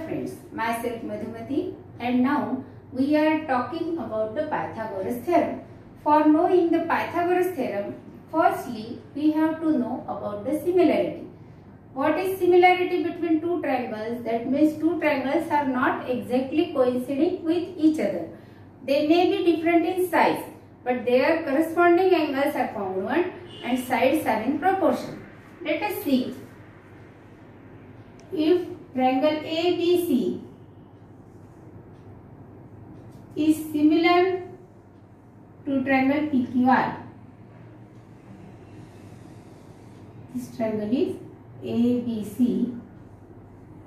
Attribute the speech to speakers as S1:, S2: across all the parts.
S1: friends, myself Madhumati, and now we are talking about the Pythagoras theorem. For knowing the Pythagoras theorem, firstly we have to know about the similarity. What is similarity between two triangles? That means two triangles are not exactly coinciding with each other. They may be different in size, but their corresponding angles are congruent and sides are in proportion. Let us see. If triangle ABC is similar to triangle PQR, this triangle is ABC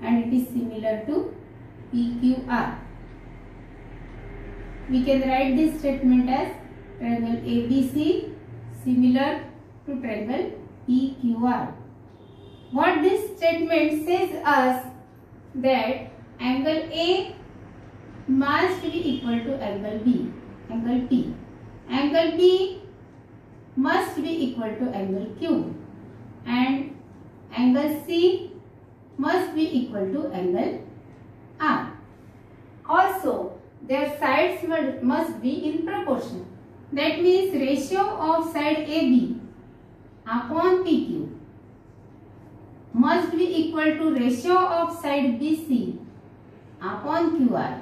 S1: and it is similar to PQR. We can write this statement as triangle ABC similar to triangle PQR. What this statement says us that angle A must be equal to angle B, angle P. Angle B must be equal to angle Q and angle C must be equal to angle R. Also, their sides must be in proportion. That means ratio of side AB upon PQ must be equal to ratio of side BC upon QR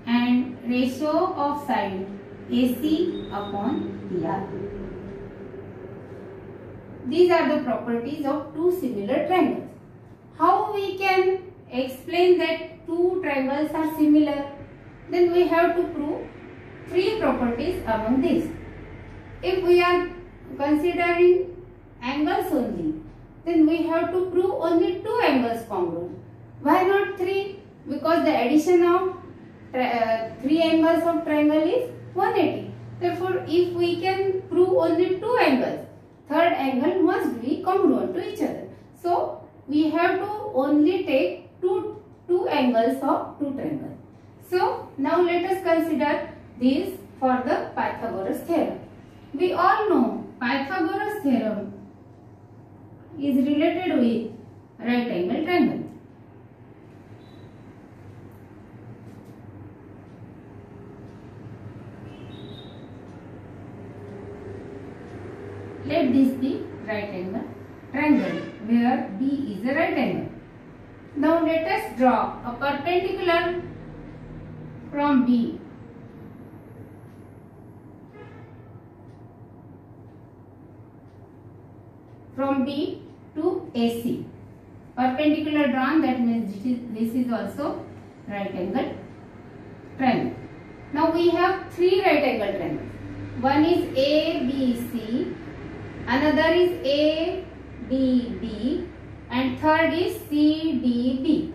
S1: and ratio of side AC upon PR. These are the properties of two similar triangles. How we can explain that two triangles are similar? Then we have to prove three properties among these. If we are considering angles only, then we have to prove only two angles congruent. Why not three? Because the addition of three angles of triangle is 180. Therefore, if we can prove only two angles, third angle must be congruent to each other. So, we have to only take two angles of two triangles. So, now let us consider this for the Pythagoras theorem. We all know Pythagoras theorem is related with right angle triangle. Let this be right angle triangle where B is a right angle. Now let us draw a perpendicular from B to AC. Perpendicular drawn, that means this is also right angle triangle. Now we have three right angle triangles. One is ABC, another is ADB and third is CDB.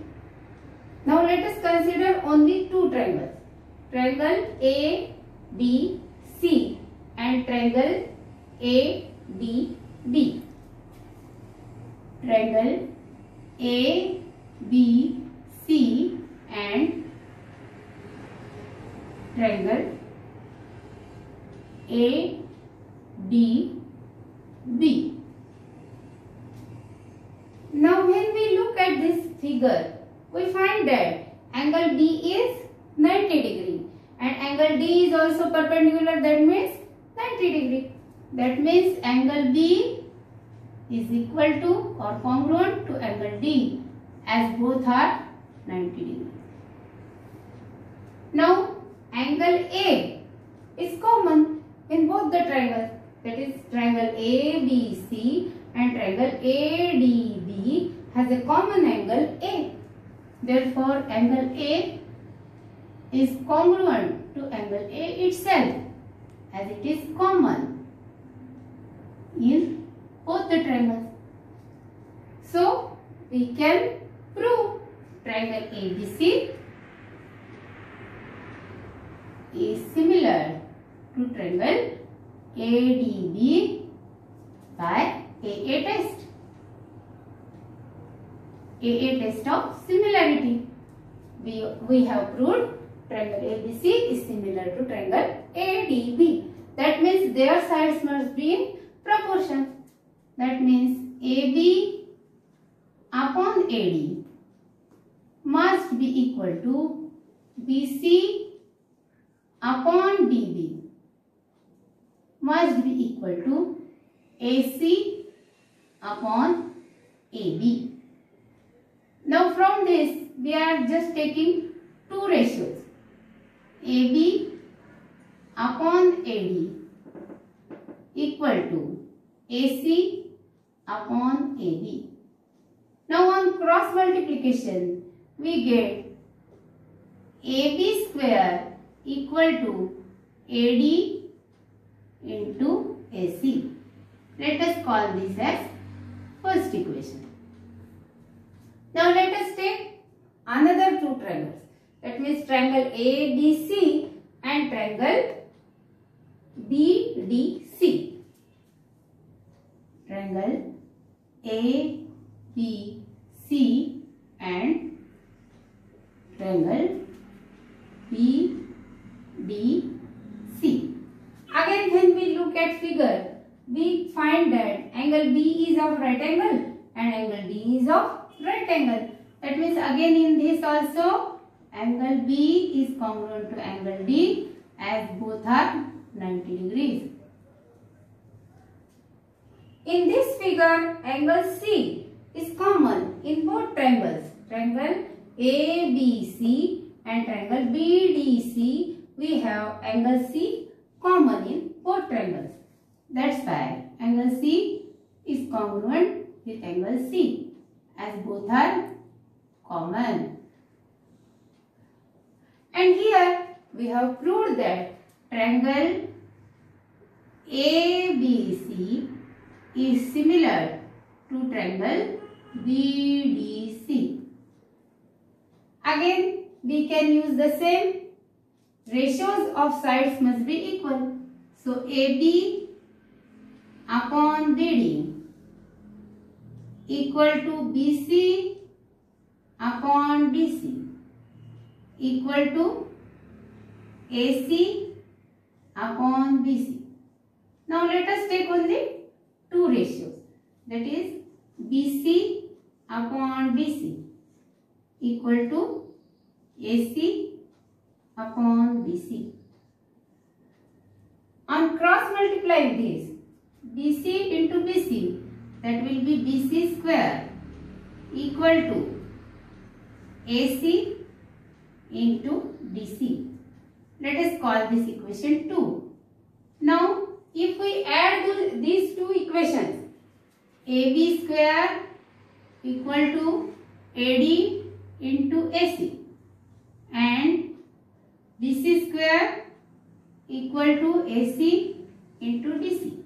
S1: Now let us consider only two triangles. Triangle ABC and triangle ADB. Triangle ABC and triangle ADB. Now when we look at this figure, we find that angle B is 90 degree and angle D is also perpendicular, that means 90 degree. That means angle B is equal to or congruent to angle D as both are 90 degree. Now angle A is common in both the triangles, that is triangle ABC and triangle ADB has a common angle A. Therefore, angle A is congruent to angle A itself as it is common in both the triangles. So, we can prove triangle ABC is similar to triangle ADB by AA test. AA test of similarity. We have proved triangle ABC is similar to triangle ADB. That means their sides must be in proportion. That means AB upon AD must be equal to BC upon DB must be equal to AC upon AB. Now from this we are just taking two ratios, AB upon AD equal to AC upon AB. Now on cross multiplication we get AB square equal to AD into AC. Let us call this as first equation. Now let us take another two triangles. That means triangle ABC and triangle BDC. Triangle ABC and triangle BDC. Again, when we look at figure, we find that angle B is of right angle and angle D is of right angle. That means again in this also angle B is congruent to angle D as both are 90 degrees. In this figure, angle C is common in both triangles. Triangle ABC and triangle BDC, we have angle C common in both triangles. That's why angle C is congruent with angle C as both are common. And here we have proved that triangle ABC is similar to triangle BDC. Again, we can use the same. Ratios of sides must be equal. So AB upon BD equal to BC upon DC equal to AC upon BC. Now let us take only two ratios, that is BC upon BC equal to AC upon BC. On cross multiplying this, BC into BC, that will be BC square equal to AC into DC. Let us call this equation 2. Now, if we add these two equations, AB square equal to AD into AC and BC square equal to AC into DC.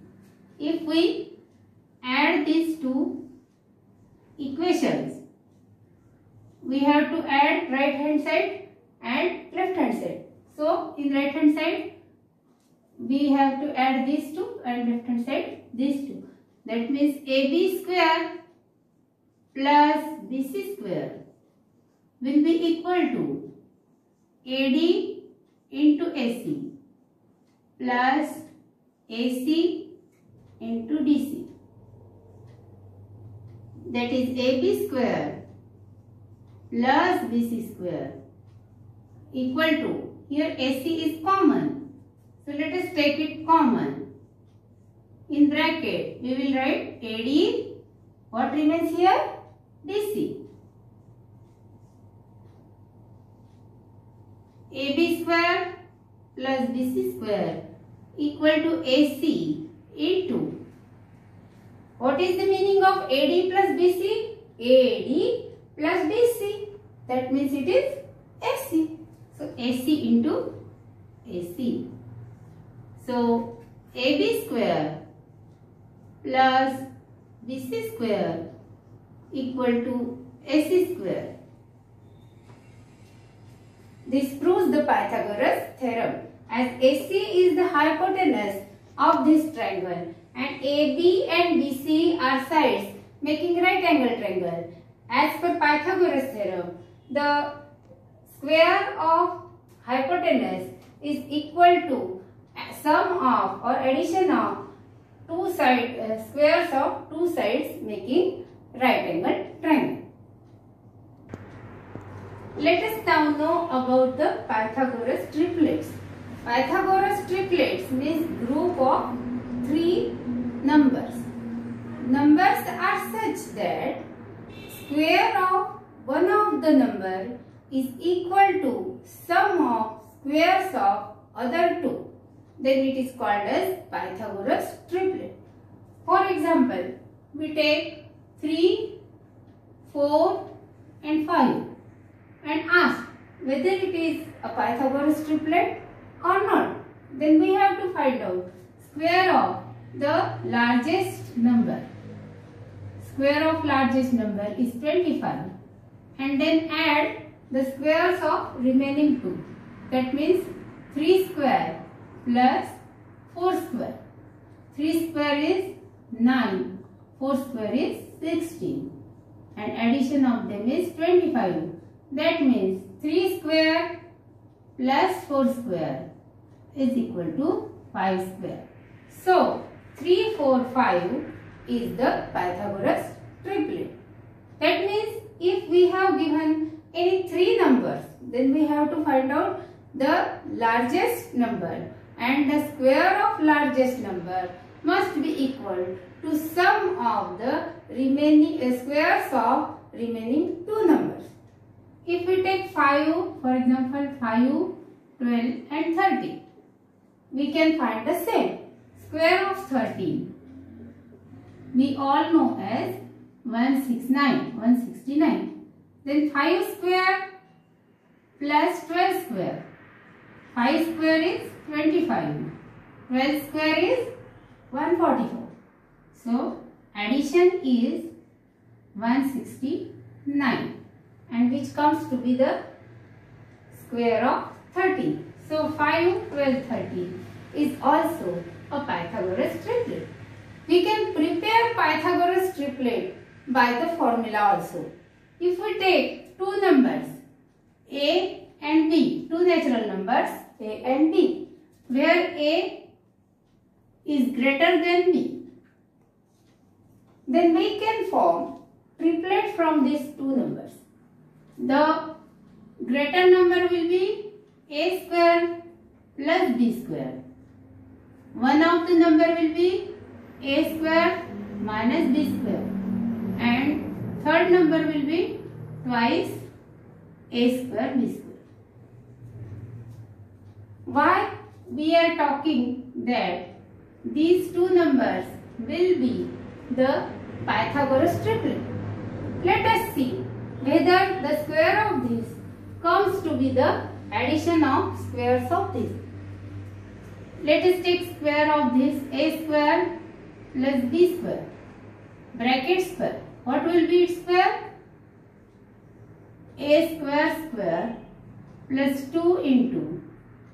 S1: If we add these two equations, we have to add right hand side and left hand side. So in right hand side we have to add these two and left hand side these two. That means AB square plus BC square will be equal to AD into AC plus AC into DC. That is AB square plus BC square equal to, here AC is common, so let us take it common. In bracket we will write AD, what remains here? DC. AB square plus BC square equal to AC into, what is the meaning of AD plus BC? AD plus BC, that means it is AC. So AC into AC. So AB square plus BC square equal to AC square. This proves the Pythagoras theorem, as AC is the hypotenuse of this triangle and AB and BC are sides making right angle triangle. As per Pythagoras theorem, the square of hypotenuse is equal to sum of or addition of two squares of two sides making right angle triangle. Let us now know about the Pythagoras triplets. Pythagoras triplets means group of 3 numbers. Numbers are such that square of one of the number is equal to sum of squares of other two. Then it is called as Pythagoras triplet. For example, we take 3, 4 and 5 and ask whether it is a Pythagoras triplet or not. Then we have to find out square of the largest number. Square of largest number is 25 and then add the squares of remaining two. That means 3 square plus 4 square. 3 square is 9, 4 square is 16 and addition of them is 25. That means 3 square plus 4 square is equal to 5 square. So 3, 4, 5 is the Pythagoras triplet. That means if we have given any 3 numbers, then we have to find out the largest number and the square of largest number must be equal to sum of the remaining squares of remaining 2 numbers. If we take 5, for example 5, 12 and 30, we can find the same. Square of 13 we all know as 169. Then 5 square plus 12 square. 5 square is 25. 12 square is 144. So addition is 169 and which comes to be the square of 30. So 5, 12, 30 is also a Pythagoras triplet. We can prepare Pythagoras triplet by the formula also. If we take two numbers a and b, two natural numbers a and b, where a is greater than b, then we can form triplet from these two numbers. The greater number will be a square plus b square. One of the number will be a square minus b square and third number will be twice a square b square. Why we are talking that these two numbers will be the Pythagoras triplet? Let us see whether the square of this comes to be the addition of squares of this. Let us take square of this a square plus b square, bracket square. What will be its square? A square square plus 2 into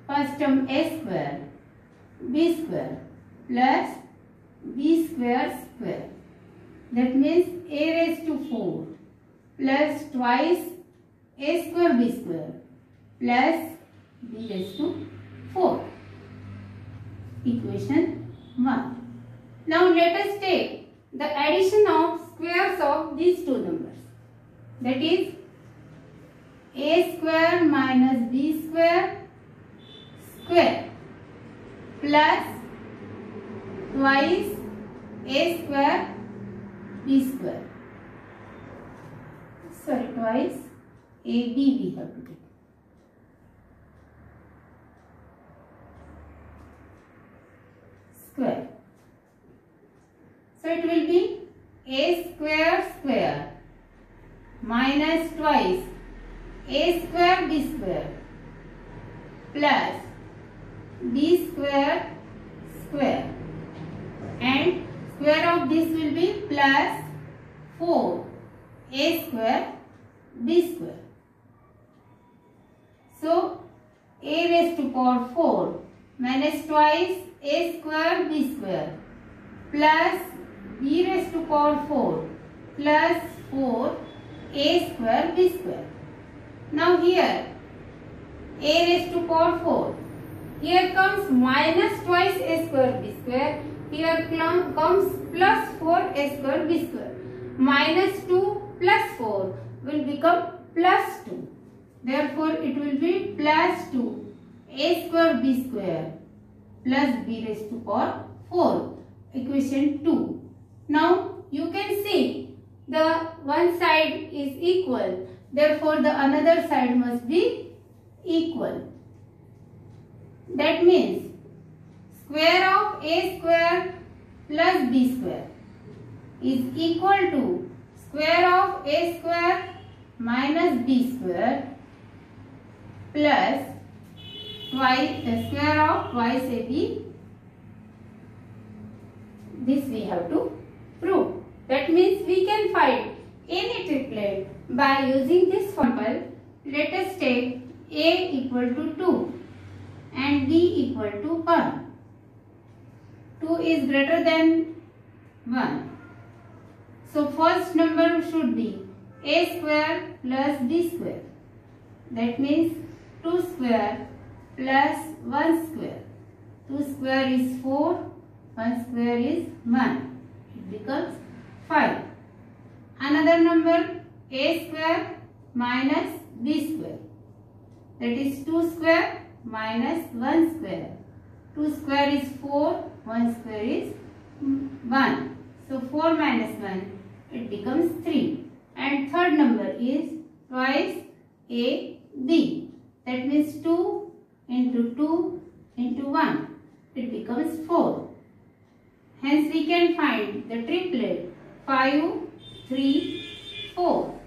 S1: first term a square, b square plus b square square. That means a raised to 4 plus twice a square b square plus b raised to 4. Equation 1. Now let us take the addition of squares of these two numbers. That is a square minus b square square plus twice a square b square. Sorry, twice ab we have to take. Square. So it will be a square square minus twice a square b square plus b square square and square of this will be plus 4 a square b square. So a raised to power 4 minus twice a square b square plus b raised to power 4 plus 4 a square b square. Now here a raised to power 4. Here comes minus twice a square b square. Here comes plus 4 a square b square. Minus 2 plus 4 will become plus 2. Therefore, it will be plus 2 a square b square plus b raised to power 4. Equation 2. Now, you can see the one side is equal. Therefore, the another side must be equal. That means square of a square plus b square is equal to square of a square minus b square plus twice the square of twice ab. This we have to prove. That means we can find any triplet by using this formula. Let us take a equal to 2 and b equal to 1. 2 is greater than 1. So first number should be a square plus b square. That means 2 square plus 1 square. 2 square is 4, 1 square is 1. It becomes 5. Another number a square minus b square. That is 2 square minus 1 square. 2 square is 4, 1 square is 1. So 4 minus 1, it becomes 3. And third number is twice ab. That means 2 into 2 into 1. It becomes 4. Hence we can find the triplet 5, 3, 4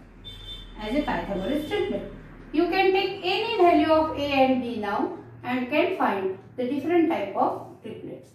S1: as a Pythagoras triplet. You can take any value of a and b now and can find the different type of triplets.